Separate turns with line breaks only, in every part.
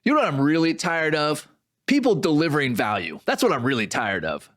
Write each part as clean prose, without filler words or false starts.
You know what I'm really tired of? People delivering value. That's what I'm really tired of.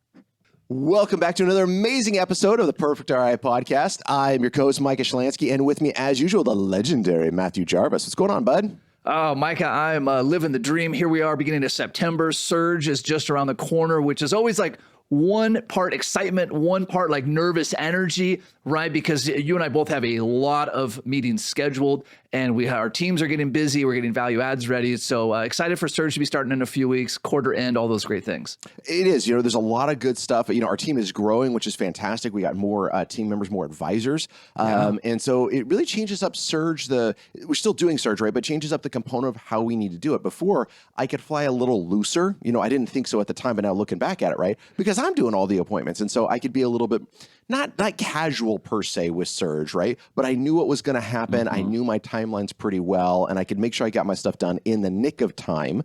Welcome back to another amazing episode of the Perfect RIA podcast. I'm your co-host, Micah, and with me, as usual, the legendary Matthew Jarvis. What's going on, bud?
Oh, Micah, I'm living the dream. Here we are, beginning of September. Surge is just around the corner, which is always like one part excitement, one part like nervous energy, right? Because you and I both have a lot of meetings scheduled, and our teams are getting busy. We're getting value adds ready. So excited for Surge to be starting in a few weeks, quarter end, all those great things.
It is. There's a lot of good stuff. Our team is growing, which is fantastic. We got more team members, more advisors. And so it really changes up Surge. We're still doing Surge, right? But changes up the component of how we need to do it. Before, I could fly a little looser. I didn't think so at the time, but now looking back at it, right? Because I'm doing all the appointments. And so I could be a little bit, not casual per se with Surge, right? But I knew what was going to happen. I knew my timelines pretty well, and I could make sure I got my stuff done in the nick of time,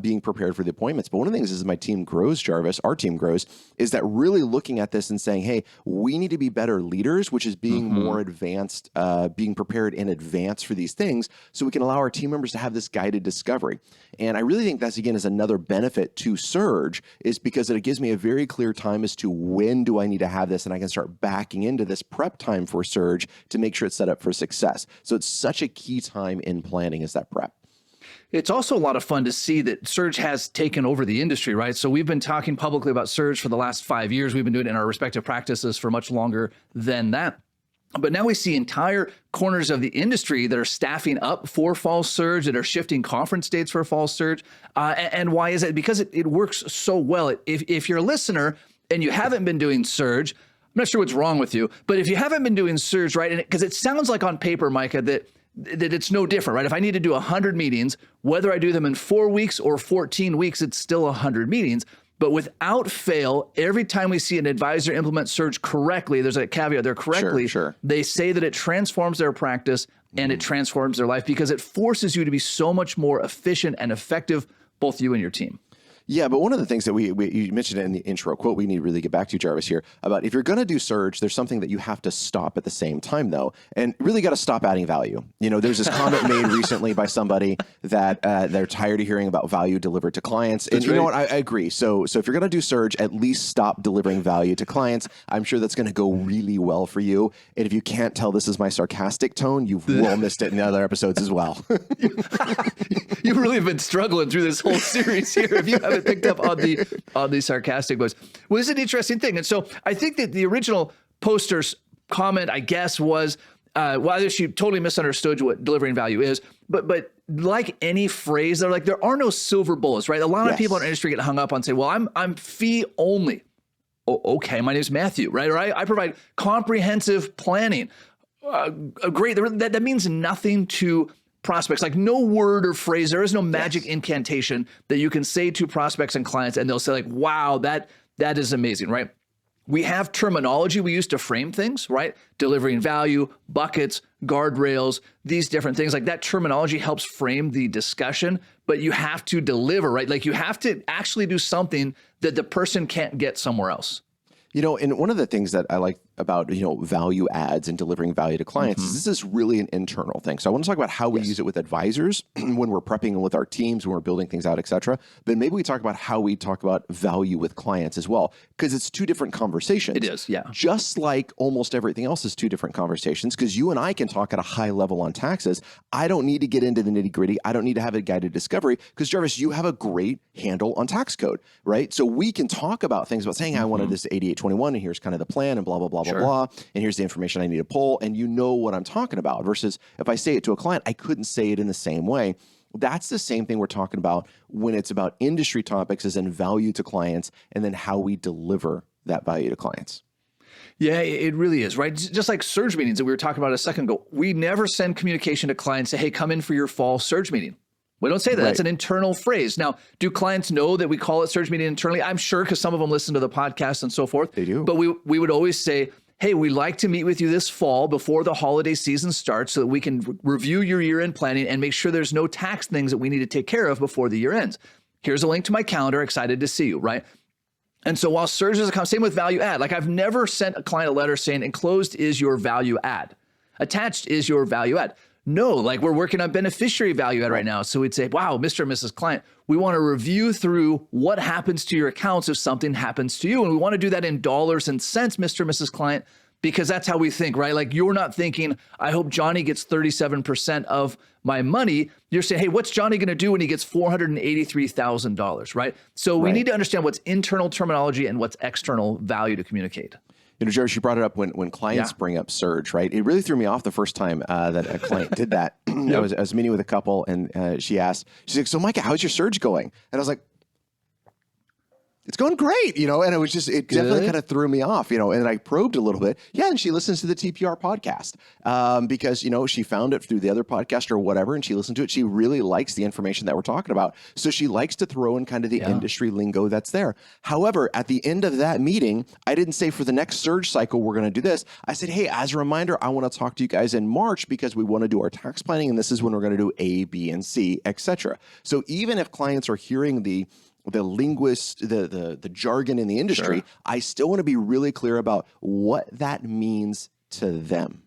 being prepared for the appointments. But one of the things is, as my team grows, Jarvis, our team grows, is that really looking at this and saying, hey, we need to be better leaders, which is being more advanced, being prepared in advance for these things, so we can allow our team members to have this guided discovery. And I really think that's, again, is another benefit to Surge, is because it gives me a very clear time as to when do I need to have this, and I can start backing into this prep time for Surge to make sure it's set up for success. So it's such a key time in planning, is that prep.
It's also a lot of fun to see that Surge has taken over the industry, right? So we've been talking publicly about Surge for the last 5 years. We've been doing it in our respective practices for much longer than that. But now we see entire corners of the industry that are staffing up for fall Surge, that are shifting conference dates for fall Surge. And why is it? Because it works so well. If you're a listener and you haven't been doing Surge, I'm not sure what's wrong with you, but if you haven't been doing Surge, right, because it sounds like on paper, Micah, that it's no different, right? If I need to do 100 meetings, whether I do them in 4 weeks or 14 weeks, it's still 100 meetings. But without fail, every time we see an advisor implement Surge correctly, there's a caveat there, correctly,
Sure.
They say that it transforms their practice and it transforms their life because it forces you to be so much more efficient and effective, both you and your team.
Yeah, but one of the things that you mentioned in the intro quote we need to really get back to, Jarvis, here, about if you're going to do Surge, there's something that you have to stop at the same time, though, and really got to stop adding value. There's this comment made recently by somebody that they're tired of hearing about value delivered to clients. And you know what? I agree. So if you're going to do Surge, at least stop delivering value to clients. I'm sure that's going to go really well for you. And if you can't tell this is my sarcastic tone, you've well missed it in other episodes as well.
You really have been struggling through this whole series here. If you haven't picked up on the sarcastic voice. Well, this is an interesting thing. And so I think that the original poster's comment, I guess, was, well, she totally misunderstood what delivering value is, but like any phrase, there are no silver bullets, right? A lot of people in our industry get hung up on saying, well, I'm fee only. Oh, okay, my name is Matthew, right? Or I provide comprehensive planning. Great, that means nothing to prospects. Like no word or phrase, there is no magic incantation that you can say to prospects and clients and they'll say like, wow, that is amazing, right? We have terminology we use to frame things, right? Delivering value, buckets, guardrails, these different things. Like that terminology helps frame the discussion, but you have to deliver, right? Like you have to actually do something that the person can't get somewhere else.
And one of the things that I like about, value adds and delivering value to clients is this is really an internal thing. So I want to talk about how we use it with advisors when we're prepping with our teams, when we're building things out, et cetera. But maybe we talk about how we talk about value with clients as well, because it's two different conversations.
It is, yeah.
Just like almost everything else is two different conversations, because you and I can talk at a high level on taxes. I don't need to get into the nitty gritty. I don't need to have a guided discovery because, Jarvis, you have a great handle on tax code, right? So we can talk about things about saying, I wanted this 8821 and here's kind of the plan and blah, blah, blah, blah, and here's the information I need to pull, and you know what I'm talking about, versus if I say it to a client, I couldn't say it in the same way. That's the same thing we're talking about when it's about industry topics, as in value to clients, and then how we deliver that value to clients.
Yeah, it really is, right? Just like Surge meetings that we were talking about a second ago, we never send communication to clients, say, hey, come in for your fall Surge meeting. We don't say that. Right. That's an internal phrase. Now, do clients know that we call it Surge meeting internally? I'm sure, because some of them listen to the podcast and so forth.
They do.
But we would always say, hey, we'd like to meet with you this fall before the holiday season starts so that we can review your year-end planning and make sure there's no tax things that we need to take care of before the year ends. Here's a link to my calendar. Excited to see you, right? And so while Surge is a same with value add, like I've never sent a client a letter saying enclosed is your value add. Attached is your value add. No, like we're working on beneficiary value add right now. So we'd say, wow, Mr. and Mrs. Client, we want to review through what happens to your accounts if something happens to you. And we want to do that in dollars and cents, Mr. and Mrs. Client, because that's how we think, right? Like you're not thinking, I hope Johnny gets 37% of my money. You're saying, hey, what's Johnny going to do when he gets $483,000, right? So we need to understand what's internal terminology and what's external value to communicate.
You know, Jerry, you brought it up when clients bring up surge, right? It really threw me off the first time that a client did that. I was meeting with a couple and she's like, so Micah, how's your surge going? And I was like, it's going great, you know, and it definitely kind of threw me off, you know, and I probed a little bit. Yeah. And she listens to the TPR podcast because, you know, she found it through the other podcast or whatever, and she listened to it. She really likes the information that we're talking about. So she likes to throw in kind of the industry lingo that's there. However, at the end of that meeting, I didn't say for the next surge cycle, we're going to do this. I said, hey, as a reminder, I want to talk to you guys in March because we want to do our tax planning. And this is when we're going to do A, B, and C, etc. So even if clients are hearing the linguist, the jargon in the industry, I still want to be really clear about what that means to them.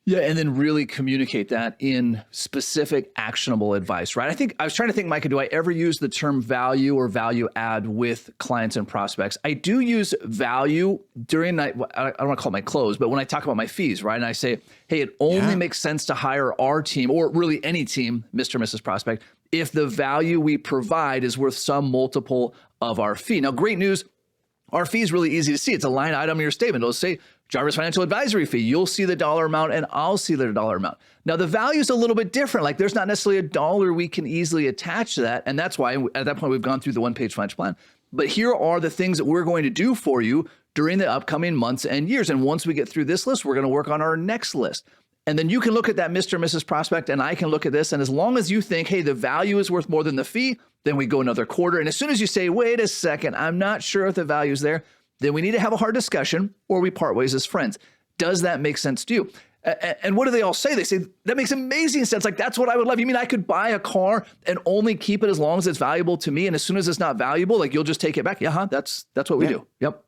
Yeah, and then really communicate that in specific actionable advice, right? I was trying to think, Micah, do I ever use the term value or value add with clients and prospects? I do use value during, I don't want to call it my close, but when I talk about my fees, right? And I say, hey, it only makes sense to hire our team or really any team, Mr. and Mrs. Prospect, if the value we provide is worth some multiple of our fee. Now, great news, our fee is really easy to see. It's a line item in your statement. It'll say Jarvis Financial Advisory Fee. You'll see the dollar amount and I'll see the dollar amount. Now, the value is a little bit different. Like there's not necessarily a dollar we can easily attach to that. And that's why at that point, we've gone through the one-page financial plan. But here are the things that we're going to do for you during the upcoming months and years. And once we get through this list, we're going to work on our next list. And then you can look at that Mr. and Mrs. Prospect and I can look at this. And as long as you think, hey, the value is worth more than the fee, then we go another quarter. And as soon as you say, wait a second, I'm not sure if the value is there, then we need to have a hard discussion or we part ways as friends. Does that make sense to you? And what do they all say? They say, that makes amazing sense. Like, that's what I would love. You mean I could buy a car and only keep it as long as it's valuable to me? And as soon as it's not valuable, like you'll just take it back. Yeah, that's what we do. Yep.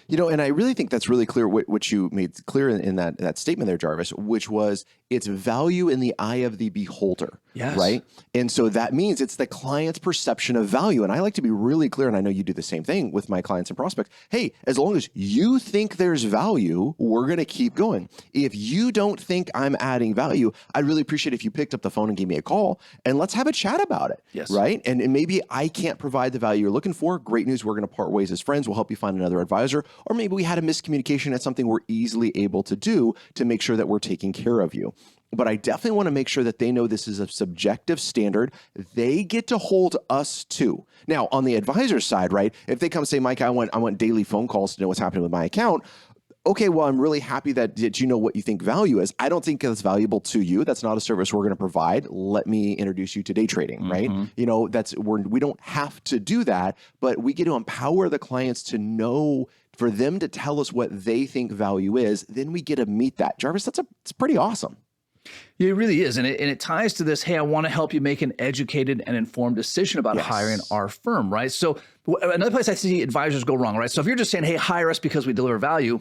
You know, and I really think that's really clear what you made clear in that statement there, Jarvis, which was it's value in the eye of the beholder, right? And so that means it's the client's perception of value. And I like to be really clear, and I know you do the same thing with my clients and prospects. Hey, as long as you think there's value, we're going to keep going. If you don't think I'm adding value, I'd really appreciate if you picked up the phone and gave me a call and let's have a chat about it, right? And maybe I can't provide the value you're looking for. Great news, we're going to part ways as friends. We'll help you find another advisor. Or maybe we had a miscommunication. That's something we're easily able to do to make sure that we're taking care of you. But I definitely want to make sure that they know this is a subjective standard. They get to hold us to. Now, on the advisor side, right? If they come say, Mike, I want daily phone calls to know what's happening with my account. Okay, well, I'm really happy that you know what you think value is. I don't think that's valuable to you. That's not a service we're going to provide. Let me introduce you to day trading, right? You know, we don't have to do that, but we get to empower the clients to know, for them to tell us what they think value is. Then we get to meet that. Jarvis, it's pretty awesome.
Yeah, it really is. And it ties to this, hey, I want to help you make an educated and informed decision about hiring our firm, right? So another place I see advisors go wrong, right? So if you're just saying, hey, hire us because we deliver value,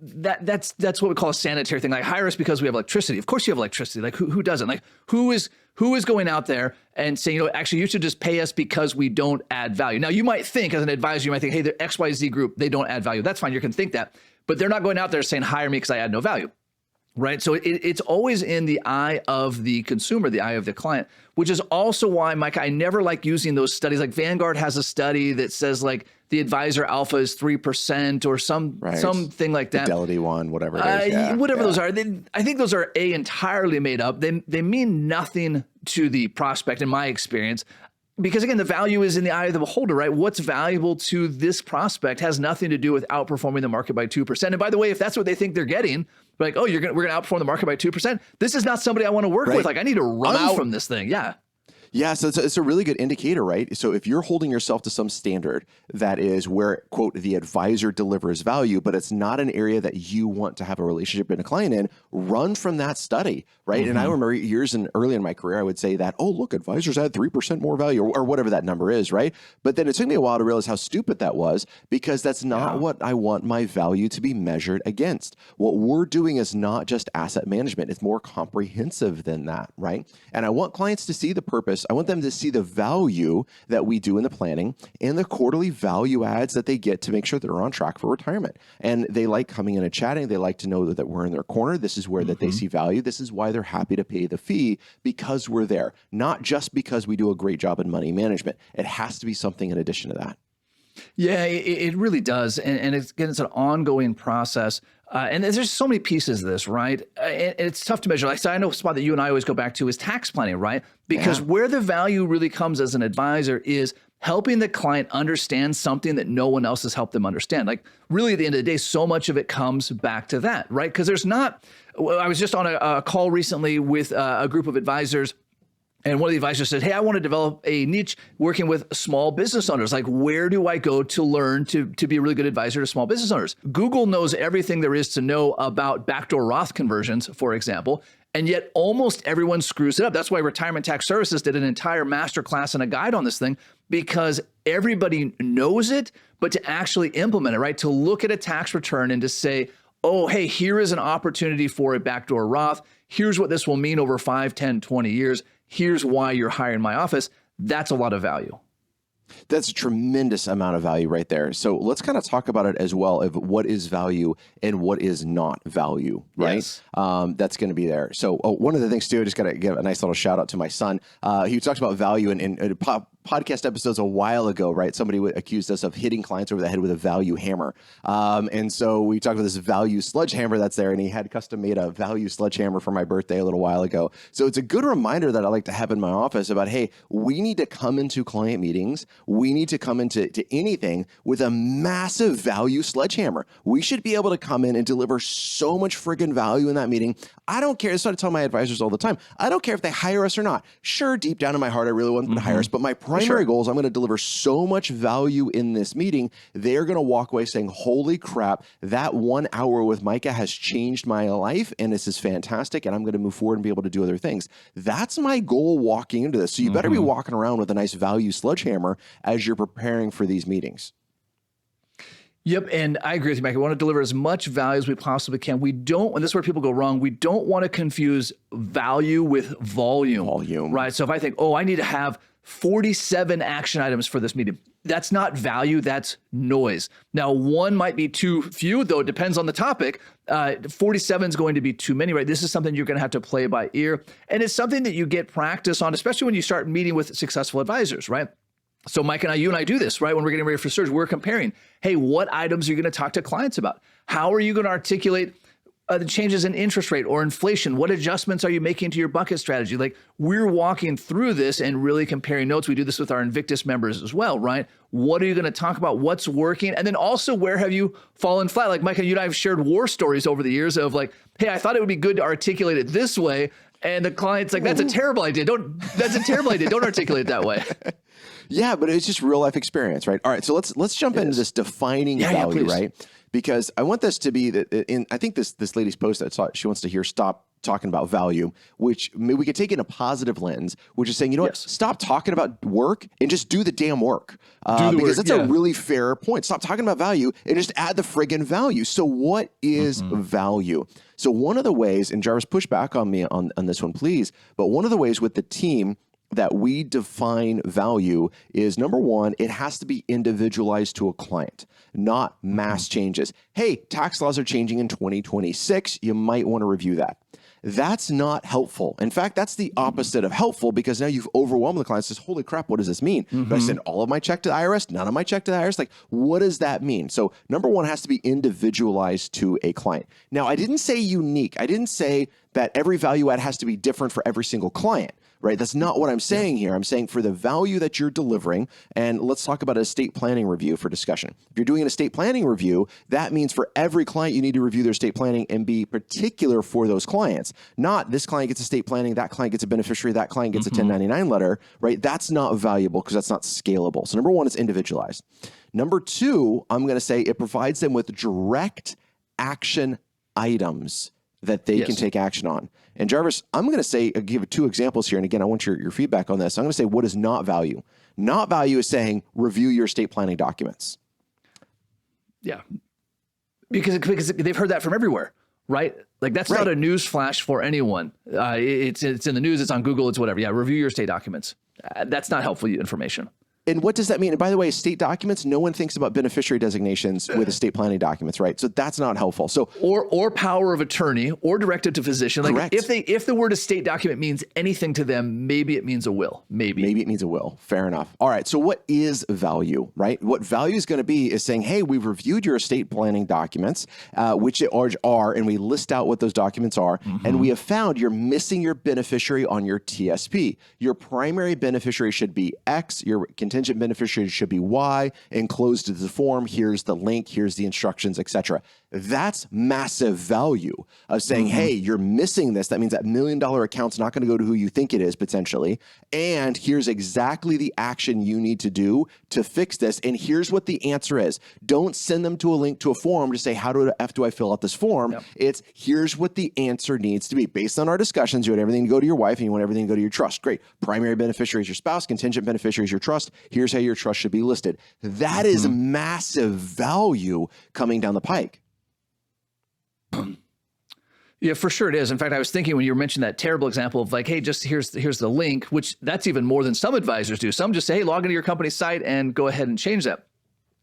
that's what we call a sanitary thing. Like, hire us because we have electricity. Of course you have electricity. Like, who doesn't? Like, who is going out there and saying, you know, actually you should just pay us because we don't add value. Now, you might think as an advisor, you might think, hey, the XYZ group, they don't add value. That's fine. You can think that, but they're not going out there saying, hire me because I add no value. Right. So it's always in the eye of the consumer, the eye of the client, which is also why, Mike, I never like using those studies. Like Vanguard has a study that says like the advisor alpha is 3% or something like that.
Fidelity one, whatever it is.
Whatever those are. I think those are entirely made up. They mean nothing to the prospect in my experience. Because again, the value is in the eye of the beholder, right? What's valuable to this prospect has nothing to do with outperforming the market by 2%. And by the way, if that's what they think they're getting, like, oh, we're going to outperform the market by 2%. This is not somebody I want to work with. Like, I need to run from this thing. Yeah.
Yeah, so it's a really good indicator, right? So if you're holding yourself to some standard that is where, quote, the advisor delivers value, but it's not an area that you want to have a relationship and a client in, run from that study, right? And I remember early in my career, I would say that, oh, look, advisors add 3% more value or whatever that number is, right? But then it took me a while to realize how stupid that was, because that's not what I want my value to be measured against. What we're doing is not just asset management. It's more comprehensive than that, right? And I want clients to see the purpose. I want them to see the value that we do in the planning and the quarterly value adds that they get to make sure they're on track for retirement. And they like coming in and chatting. They like to know that we're in their corner. This is where that they see value. This is why they're happy to pay the fee, because we're there, not just because we do a great job in money management. It has to be something in addition to that.
Yeah, it really does. And it's an ongoing process. And there's so many pieces of this, right? And it's tough to measure. Like, so I know a spot that you and I always go back to is tax planning, right? Because where the value really comes as an advisor is helping the client understand something that no one else has helped them understand. Like, really, at the end of the day, so much of it comes back to that, right? Because I was just on a call recently with a group of advisors. And one of the advisors said, hey, I want to develop a niche working with small business owners. Like, where do I go to learn to be a really good advisor to small business owners? Google knows everything there is to know about backdoor Roth conversions, for example, and yet almost everyone screws it up. That's why Retirement Tax Services did an entire masterclass and a guide on this thing, because everybody knows it, but to actually implement it, right? To look at a tax return and to say, oh, hey, here is an opportunity for a backdoor Roth. Here's what this will mean over 5, 10, 20 years. Here's why you're hiring my office. That's a lot of value.
That's a tremendous amount of value right there. So let's kind of talk about it as well, of what is value and what is not value, right?
Yes.
That's going to be there. So one of the things too, I just got to give a nice little shout out to my son. He talked about value in podcast episodes a while ago, right? Somebody accused us of hitting clients over the head with a value hammer. And so we talked about this value sledgehammer that's there, and he had custom made a value sledgehammer for my birthday a little while ago. So it's a good reminder that I like to have in my office about, hey, we need to come into client meetings. We need to come into anything with a massive value sledgehammer. We should be able to come in and deliver so much friggin' value in that meeting. I don't care. That's what I tell my advisors all the time. I don't care if they hire us or not. Sure, deep down in my heart, I really want them to hire us, but my primary goal is I'm going to deliver so much value in this meeting. They're going to walk away saying, holy crap, that 1 hour with Micah has changed my life, and this is fantastic, and I'm going to move forward and be able to do other things. That's my goal walking into this. So you better be walking around with a nice value sledgehammer as you're preparing for these meetings.
Yep, and I agree with you, Mike. We want to deliver as much value as we possibly can. We don't, and this is where people go wrong, we don't want to confuse value with volume. Right? So if I think, oh, I need to have 47 action items for this meeting, that's not value, that's noise. Now, one might be too few, though it depends on the topic. 47 is going to be too many, right? This is something you're going to have to play by ear. And it's something that you get practice on, especially when you start meeting with successful advisors, right? So Mike and I, you and I do this, right? When we're getting ready for surge, we're comparing, hey, what items are you going to talk to clients about? How are you going to articulate the changes in interest rate or inflation? What adjustments are you making to your bucket strategy? Like, we're walking through this and really comparing notes. We do this with our Invictus members as well, right? What are you going to talk about? What's working? And then also, where have you fallen flat? Like, Micah, you and I have shared war stories over the years of like, hey, I thought it would be good to articulate it this way. And the client's like, that's a terrible idea. Don't articulate it that way.
Yeah, but it's just real life experience, right? All right, so let's jump into this defining value, right? Because I want this to be that. I think this lady's post that she wants to hear stop talking about value, which maybe we could take in a positive lens, which is saying, you know what, stop talking about work and just do the damn work. Because that's a really fair point. Stop talking about value and just add the friggin' value. So what is value? So one of the ways, and Jarvis, push back on me on this one, please, but one of the ways with the team that we define value is, number one, it has to be individualized to a client, not mass changes. Hey, tax laws are changing in 2026. You might want to review that. That's not helpful. In fact, that's the opposite of helpful, because now you've overwhelmed the client. Says, holy crap, what does this mean? Do I send all of my check to the IRS? None of my check to the IRS? Like, what does that mean? So number one, it has to be individualized to a client. Now, I didn't say unique. I didn't say that every value add has to be different for every single client, right? That's not what I'm saying here. I'm saying for the value that you're delivering, and let's talk about estate planning review for discussion. If you're doing an estate planning review, that means for every client, you need to review their estate planning and be particular for those clients. Not this client gets estate planning, that client gets a beneficiary, that client gets a 1099 letter, right? That's not valuable because that's not scalable. So number one, it's individualized. Number two, I'm going to say it provides them with direct action items that they can take action on. And Jarvis, I'm going to say, give two examples here. And again, I want your feedback on this. I'm going to say, what is not value? Not value is saying, review your estate planning documents.
Yeah. Because they've heard that from everywhere, right? Like that's not a news flash for anyone. It's in the news, it's on Google, it's whatever. Yeah, review your estate documents. That's not helpful information.
And what does that mean? And by the way, estate documents, no one thinks about beneficiary designations with estate planning documents, right? So that's not helpful. So
or power of attorney or directive to physician. Like
correct.
if the word estate document means anything to them, maybe it means a will. Maybe
it means a will. Fair enough. All right. So what is value, right? What value is going to be is saying, hey, we've reviewed your estate planning documents, which are, and we list out what those documents are. And we have found you're missing your beneficiary on your TSP. Your primary beneficiary should be X. Your contingent beneficiary should be Y, enclosed as the form. Here's the link, here's the instructions, etc. That's massive value of saying, hey, you're missing this. That means that $1 million account's not going to go to who you think it is potentially. And here's exactly the action you need to do to fix this. And here's what the answer is. Don't send them to a link to a form to say, how the F do I fill out this form? Yep. It's here's what the answer needs to be. Based on our discussions, you want everything to go to your wife and you want everything to go to your trust. Great. Primary beneficiary is your spouse. Contingent beneficiary is your trust. Here's how your trust should be listed. That is massive value coming down the pike.
Yeah, for sure it is. In fact, I was thinking when you mentioned that terrible example of like, hey, just here's the link, which that's even more than some advisors do. Some just say, hey, log into your company's site and go ahead and change that.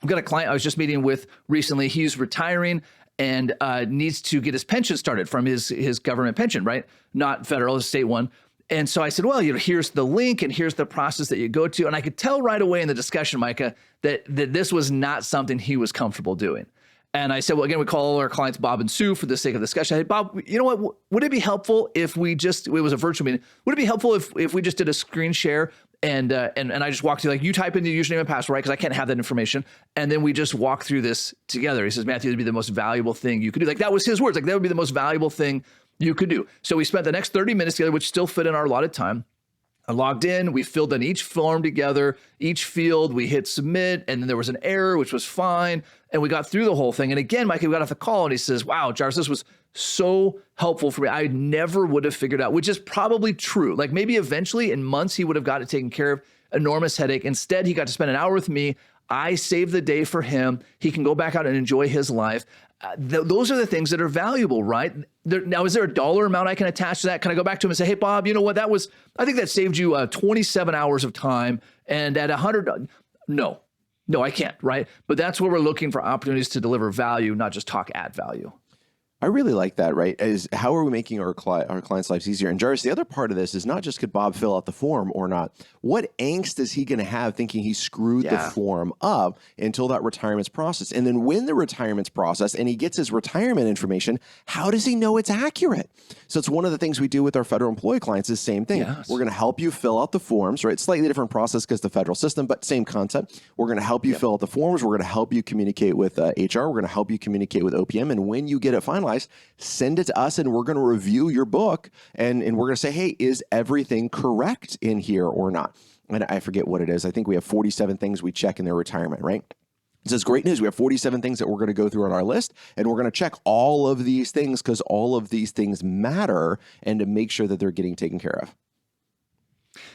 I've got a client I was just meeting with recently. He's retiring and needs to get his pension started from his government pension, right? Not federal, his state one. And so I said, well, here's the link and here's the process that you go to. And I could tell right away in the discussion, Micah, that this was not something he was comfortable doing. And I said, well, again, we call our clients Bob and Sue for the sake of discussion. I said, Bob, you know what? Would it be helpful if we just, it was a virtual meeting. Would it be helpful if we just did a screen share and I just walked through, like, you type in the username and password, right? Because I can't have that information. And then we just walk through this together. He says, Matthew, it'd be the most valuable thing you could do. Like, that was his words. Like, that would be the most valuable thing you could do. So we spent the next 30 minutes together, which still fit in our allotted time. I logged in, we filled in each form together, each field, we hit submit, and then there was an error, which was fine. And we got through the whole thing. And again, Micah, we got off the call and he says, wow, Jarvis, this was so helpful for me. I never would have figured out, which is probably true. Like maybe eventually in months, he would have got it taken care of, enormous headache. Instead, he got to spend an hour with me. I saved the day for him. He can go back out and enjoy his life. Those are the things that are valuable, right? Now, is there a dollar amount I can attach to that? Can I go back to him and say, hey, Bob, you know what? I think that saved you 27 hours of time. And at $100, no, I can't, right? But that's where we're looking for opportunities to deliver value, not just talk at value.
I really like that, right? Is how are we making our clients' lives easier? And Jarvis, the other part of this is not just could Bob fill out the form or not. What angst is he going to have thinking he screwed the form up until that retirement's processed? And then when the retirement's processed and he gets his retirement information, how does he know it's accurate? So it's one of the things we do with our federal employee clients is the same thing. Yes. We're going to help you fill out the forms, right? Slightly different process because the federal system, but same concept. We're going to help you fill out the forms. We're going to help you communicate with HR. We're going to help you communicate with OPM. And when you get it finalized, send it to us and we're going to review your book and we're going to say, hey, is everything correct in here or not? And I forget what it is. I think we have 47 things we check in their retirement, right? It says, great news. We have 47 things that we're going to go through on our list, and we're going to check all of these things because all of these things matter and to make sure that they're getting taken care of.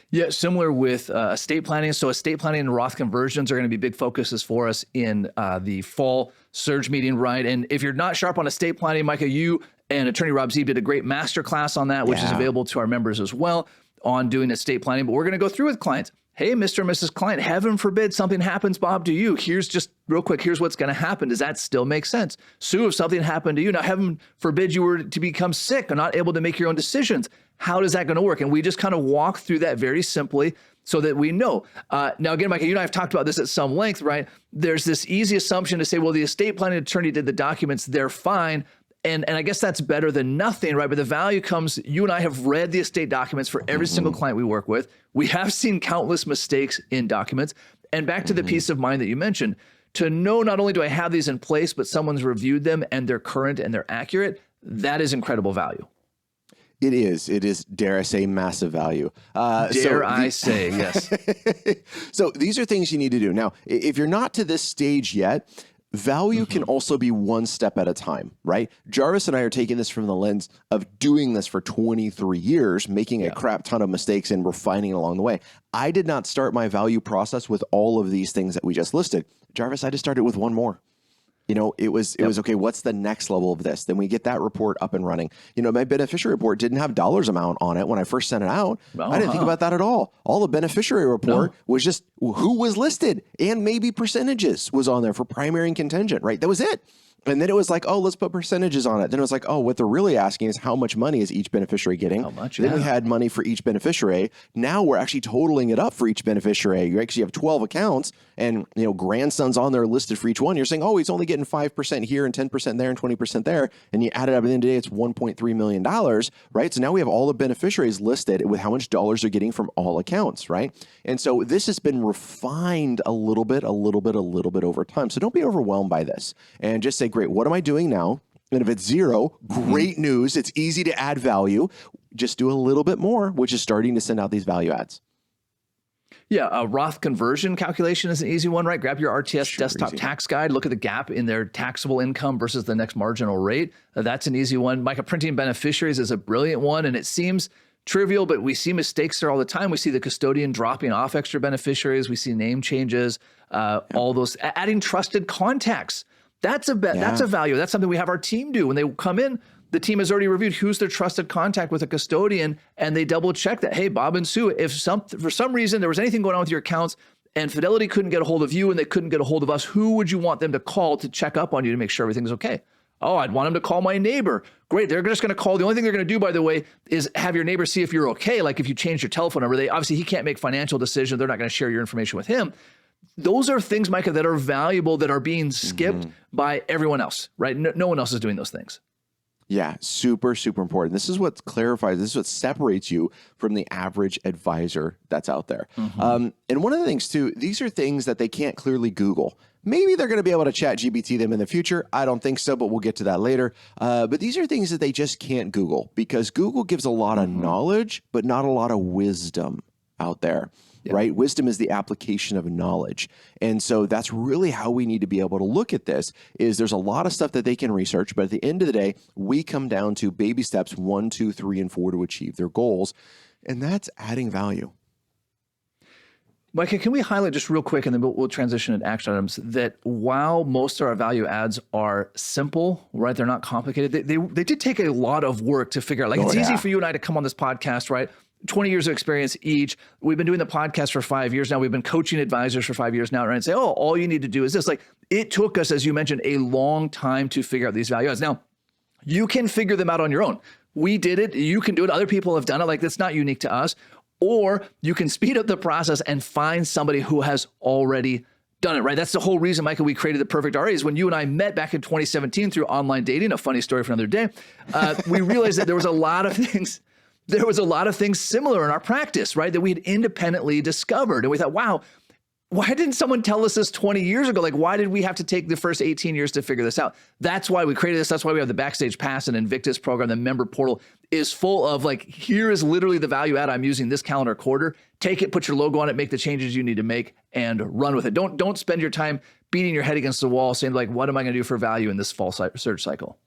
Yeah, similar with estate planning. So estate planning and Roth conversions are going to be big focuses for us in the fall surge meeting, right? And if you're not sharp on estate planning, Micah, you and attorney Rob Zeeb did a great masterclass on that, which is available to our members as well on doing estate planning. But we're going to go through with clients. Hey, Mr. and Mrs. Client, heaven forbid something happens, Bob, to you. Here's just real quick, here's what's going to happen. Does that still make sense? Sue, if something happened to you, now heaven forbid you were to become sick or not able to make your own decisions. How is that going to work? And we just kind of walk through that very simply so that we know. Now, again, Micah, you and I have talked about this at some length, right? There's this easy assumption to say, well, the estate planning attorney did the documents, they're fine. And I guess that's better than nothing, right? But the value comes, you and I have read the estate documents for every single client we work with. We have seen countless mistakes in documents. And back to the peace of mind that you mentioned, to know not only do I have these in place, but someone's reviewed them and they're current and they're accurate, that is incredible value.
It is, dare I say, massive value.
I say, yes.
So these are things you need to do. Now, if you're not to this stage yet, value can also be one step at a time, right? Jarvis and I are taking this from the lens of doing this for 23 years, making a crap ton of mistakes and refining along the way. I did not start my value process with all of these things that we just listed. Jarvis, I just started with one more. You know, it was okay, what's the next level of this? Then we get that report up and running. You know, my beneficiary report didn't have dollars amount on it when I first sent it out. I didn't think about that at all. All the beneficiary report was just who was listed and maybe percentages was on there for primary and contingent, right? That was it. And then it was like, oh, let's put percentages on it. Then it was like, oh, what they're really asking is how much money is each beneficiary getting?
How much?
Then we had money for each beneficiary. Now we're actually totaling it up for each beneficiary, right? Because you have 12 accounts and, you know, grandsons on there listed for each one. You're saying, oh, he's only getting 5% here and 10% there and 20% there. And you add it up at the end of the day, it's $1.3 million, right? So now we have all the beneficiaries listed with how much dollars they're getting from all accounts, right? And so this has been refined a little bit over time. So don't be overwhelmed by this and just say, great, what am I doing now? And if it's zero, great news. It's easy to add value. Just do a little bit more, which is starting to send out these value adds.
Yeah, a Roth conversion calculation is an easy one, right? Grab your RTS desktop tax guide, look at the gap in their taxable income versus the next marginal rate. That's an easy one. Micah, printing beneficiaries is a brilliant one, and it seems trivial, but we see mistakes there all the time. We see the custodian dropping off extra beneficiaries. We see name changes, all those, adding trusted contacts. That's a value. That's something we have our team do. When they come in, the team has already reviewed who's their trusted contact with a custodian, and they double check that, hey, Bob and Sue, if for some reason there was anything going on with your accounts and Fidelity couldn't get a hold of you and they couldn't get a hold of us, who would you want them to call to check up on you to make sure everything's okay? Oh, I'd want them to call my neighbor. Great. They're just going to call. The only thing they're going to do, by the way, is have your neighbor see if you're okay. Like if you change your telephone number, obviously he can't make financial decisions. They're not going to share your information with him. Those are things, Micah, that are valuable that are being skipped by everyone else, right? No one else is doing those things.
Yeah, super, super important. This is what clarifies, this is what separates you from the average advisor that's out there. And one of the things too, these are things that they can't clearly Google. Maybe they're going to be able to chat GPT them in the future. I don't think so, but we'll get to that later. But these are things that they just can't Google because Google gives a lot of knowledge, but not a lot of wisdom out there. Right? Wisdom is the application of knowledge. And so that's really how we need to be able to look at this is there's a lot of stuff that they can research, but at the end of the day, we come down to baby steps 1, 2, 3, and 4 to achieve their goals. And that's adding value.
Micah, can we highlight just real quick, and then we'll transition into action items, that while most of our value adds are simple, right? They're not complicated. They did take a lot of work to figure out. Like it's easy for you and I to come on this podcast, right? 20 years of experience each. We've been doing the podcast for 5 years now. We've been coaching advisors for 5 years now, right? And say, oh, all you need to do is this. Like it took us, as you mentioned, a long time to figure out these value adds. Now, you can figure them out on your own. We did it. You can do it. Other people have done it. Like that's not unique to us. Or you can speed up the process and find somebody who has already done it, right? That's the whole reason, Micah, we created the Perfect RIA is when you and I met back in 2017 through online dating, a funny story for another day. We realized that there was a lot of things similar in our practice, right? That we had independently discovered. And we thought, wow, why didn't someone tell us this 20 years ago? Like, why did we have to take the first 18 years to figure this out? That's why we created this. That's why we have the Backstage Pass and Invictus program. The member portal is full of like, here is literally the value add I'm using this calendar quarter. Take it, put your logo on it, make the changes you need to make and run with it. Don't spend your time beating your head against the wall saying like, what am I going to do for value in this fall search cycle?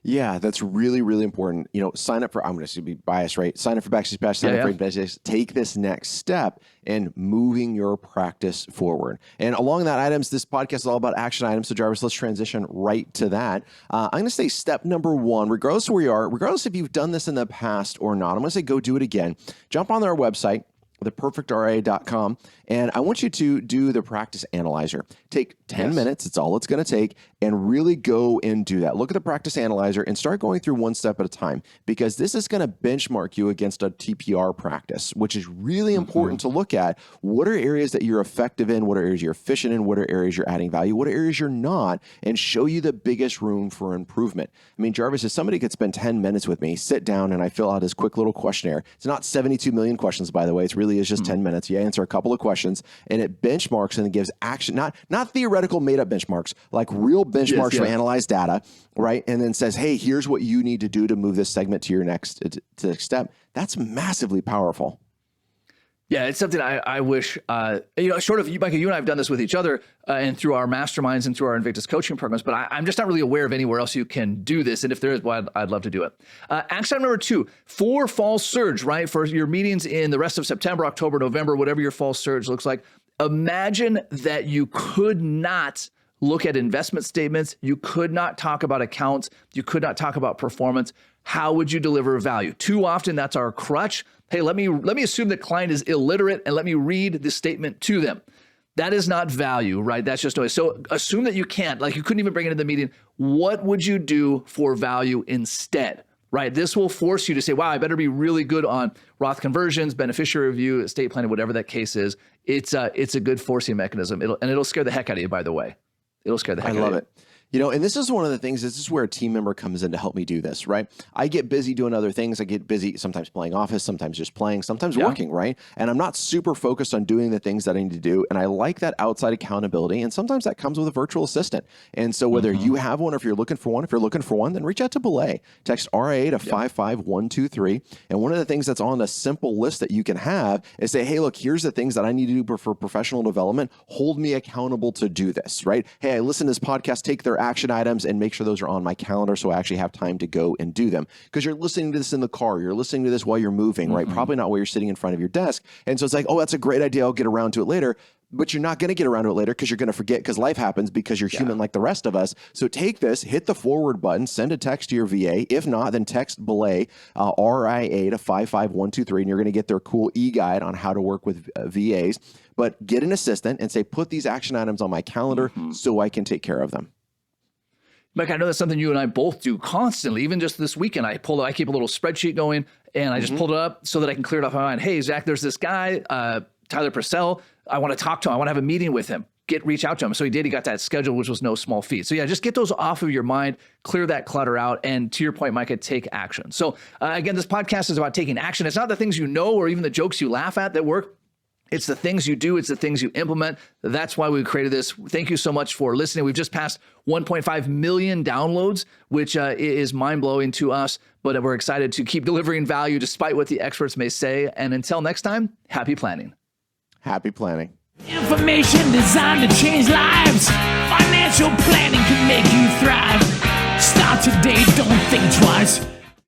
Yeah, that's really, really important. You know, sign up for, I'm going to be biased, right? Sign up for Backstage Pass, sign up for Invictus, take this next step in moving your practice forward. And along that items, this podcast is all about action items. So Jarvis, let's transition right to that. I'm going to say step number 1, regardless of where you are, regardless if you've done this in the past or not, I'm going to say go do it again. Jump on our website, theperfectria.com, and I want you to do the practice analyzer. Take 10 minutes, it's all it's going to take, and really go and do that. Look at the practice analyzer and start going through one step at a time, because this is going to benchmark you against a TPR practice, which is really important to look at. What are areas that you're effective in? What are areas you're efficient in? What are areas you're adding value? What are areas you're not? And show you the biggest room for improvement. I mean, Jarvis, if somebody could spend 10 minutes with me, sit down, and I fill out this quick little questionnaire. It's not 72 million questions, by the way. It really is just 10 minutes. You answer a couple of questions, and it benchmarks and it gives action, not theoretical made-up benchmarks, like real benchmarks from analyzed data, right? And then says, hey, here's what you need to do to move this segment to your next step. That's massively powerful.
Yeah, it's something I wish, short of you, Micah, you and I have done this with each other and through our masterminds and through our Invictus coaching programs, but I'm just not really aware of anywhere else you can do this. And if there is, well, I'd love to do it. Action item number 2, for fall surge, right? For your meetings in the rest of September, October, November, whatever your fall surge looks like. Imagine that you could not look at investment statements. You could not talk about accounts. You could not talk about performance. How would you deliver value? Too often, that's our crutch. Hey, let me assume the client is illiterate and let me read the statement to them. That is not value, right? That's just noise. So assume that you can't, like you couldn't even bring it into the meeting. What would you do for value instead, right? This will force you to say, wow, I better be really good on Roth conversions, beneficiary review, estate planning, whatever that case is. It's a good forcing mechanism. It'll scare the heck out of you, by the way. It'll scare the heck out of you. I love it.
You know, and this is one of the things, this is where a team member comes in to help me do this, right? I get busy doing other things. I get busy sometimes playing Office, sometimes just playing, sometimes working, right? And I'm not super focused on doing the things that I need to do. And I like that outside accountability. And sometimes that comes with a virtual assistant. And so whether you have one, or if you're looking for one, then reach out to Belay. Text RIA to 55123. And one of the things that's on a simple list that you can have is say, hey, look, here's the things that I need to do for professional development. Hold me accountable to do this, right? Hey, I listen to this podcast, take their action items and make sure those are on my calendar so I actually have time to go and do them. Because you're listening to this in the car, you're listening to this while you're moving, right? Probably not while you're sitting in front of your desk. And so it's like, oh, that's a great idea. I'll get around to it later. But you're not going to get around to it later because you're going to forget, because life happens, because you're human like the rest of us. So take this, hit the forward button, send a text to your VA. If not, then text Belay, RIA to 55123, and you're going to get their cool e-guide on how to work with VAs. But get an assistant and say, put these action items on my calendar so I can take care of them.
Mike, I know that's something you and I both do constantly. Even just this weekend, I keep a little spreadsheet going, and I just pulled it up so that I can clear it off my mind. Hey, Zach, there's this guy, Tyler Purcell. I want to talk to him. I want to have a meeting with him. Reach out to him. So he did. He got that scheduled, which was no small feat. So yeah, just get those off of your mind, clear that clutter out, and to your point, Micah, take action. So again, this podcast is about taking action. It's not the things you know or even the jokes you laugh at that work. It's the things you do. It's the things you implement. That's why we created this. Thank you so much for listening. We've just passed 1.5 million downloads, which is mind-blowing to us, but we're excited to keep delivering value despite what the experts may say. And until next time, happy planning.
Happy planning.
Information designed to change lives. Financial planning can make you thrive. Start today, don't think twice.